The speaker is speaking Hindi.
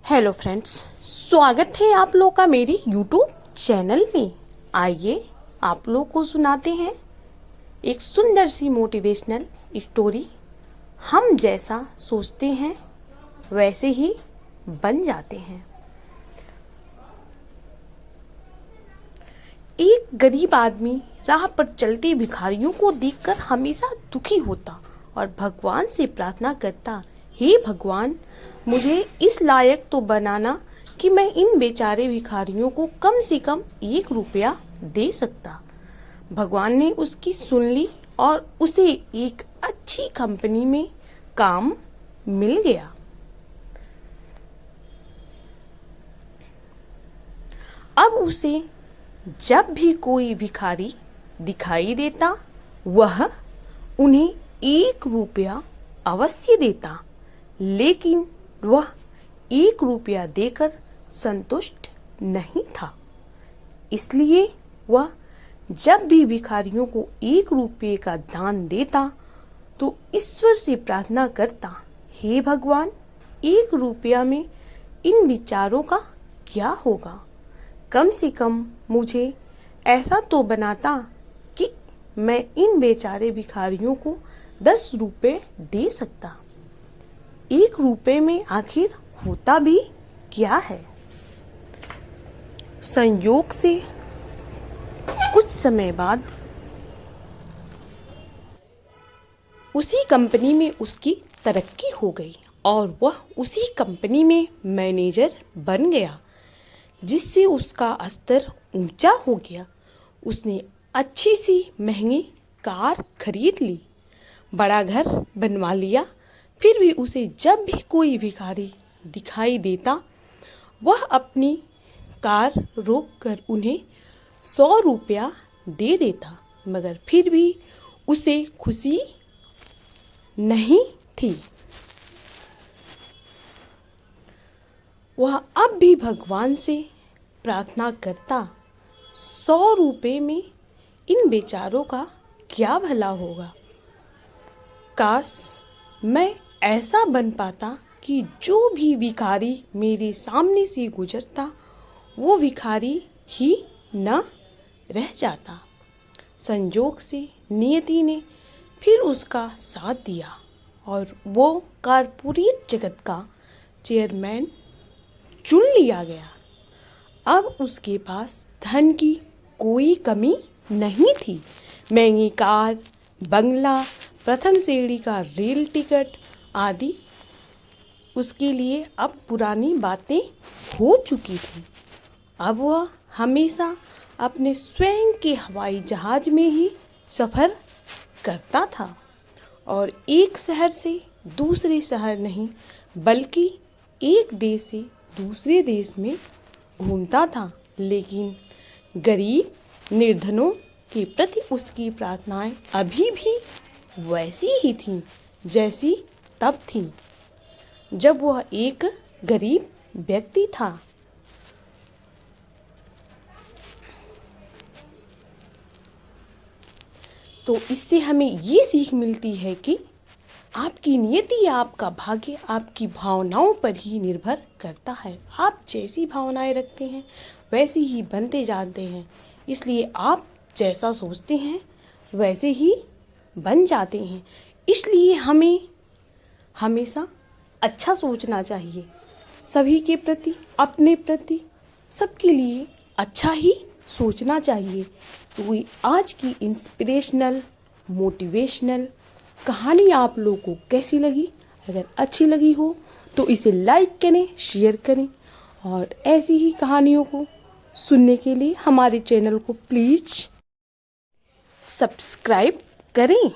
हेलो फ्रेंड्स, स्वागत है आप लोग का मेरी यूट्यूब चैनल में। आइए आप लोग को सुनाते हैं एक सुंदर सी मोटिवेशनल स्टोरी। हम जैसा सोचते हैं वैसे ही बन जाते हैं। एक गरीब आदमी राह पर चलते भिखारियों को देखकर हमेशा दुखी होता और भगवान से प्रार्थना करता, हे भगवान, मुझे इस लायक तो बनाना कि मैं इन बेचारे भिखारियों को कम से कम 1 रुपया दे सकता। भगवान ने उसकी सुन ली और उसे एक अच्छी कंपनी में काम मिल गया। अब उसे जब भी कोई भिखारी दिखाई देता वह उन्हें 1 रुपया अवश्य देता, लेकिन वह 1 रुपया देकर संतुष्ट नहीं था। इसलिए वह जब भी भिखारियों को 1 रुपये का दान देता तो ईश्वर से प्रार्थना करता, हे भगवान, 1 रुपया में इन विचारों का क्या होगा। कम से कम मुझे ऐसा तो बनाता कि मैं इन बेचारे भिखारियों को 10 रुपये दे सकता। 1 रुपये में आखिर होता भी क्या है। संयोग से कुछ समय बाद उसी कंपनी में उसकी तरक्की हो गई और वह उसी कंपनी में मैनेजर बन गया, जिससे उसका स्तर ऊंचा हो गया। उसने अच्छी सी महंगी कार खरीद ली, बड़ा घर बनवा लिया। फिर भी उसे जब भी कोई भिखारी दिखाई देता वह अपनी कार रोक कर उन्हें 100 रुपया दे देता, मगर फिर भी उसे खुशी नहीं थी। वह अब भी भगवान से प्रार्थना करता, 100 रुपये में इन बेचारों का क्या भला होगा। काश मैं ऐसा बन पाता कि जो भी भिखारी मेरे सामने से गुजरता वो भिखारी ही न रह जाता। संयोग से नियति ने फिर उसका साथ दिया और वो कारपोरेट जगत का चेयरमैन चुन लिया गया। अब उसके पास धन की कोई कमी नहीं थी। महंगी कार, बंगला, प्रथम श्रेणी का रेल टिकट आदि उसके लिए अब पुरानी बातें हो चुकी थी। अब वह हमेशा अपने स्वयं के हवाई जहाज में ही सफ़र करता था और एक शहर से दूसरे शहर नहीं बल्कि एक देश से दूसरे देश में घूमता था। लेकिन गरीब निर्धनों के प्रति उसकी प्रार्थनाएं अभी भी वैसी ही थीं जैसी तब थीं जब वह एक गरीब व्यक्ति था। तो इससे हमें ये सीख मिलती है कि आपकी नियति या आपका भाग्य आपकी भावनाओं पर ही निर्भर करता है। आप जैसी भावनाएं रखते हैं वैसे ही बनते जाते हैं। इसलिए आप जैसा सोचते हैं वैसे ही बन जाते हैं। इसलिए हमें हमेशा अच्छा सोचना चाहिए, सभी के प्रति, अपने प्रति, सबके लिए अच्छा ही सोचना चाहिए। तो ये आज की इंस्पिरेशनल मोटिवेशनल कहानी आप लोगों को कैसी लगी? अगर अच्छी लगी हो तो इसे लाइक करें, शेयर करें और ऐसी ही कहानियों को सुनने के लिए हमारे चैनल को प्लीज़ सब्सक्राइब करें।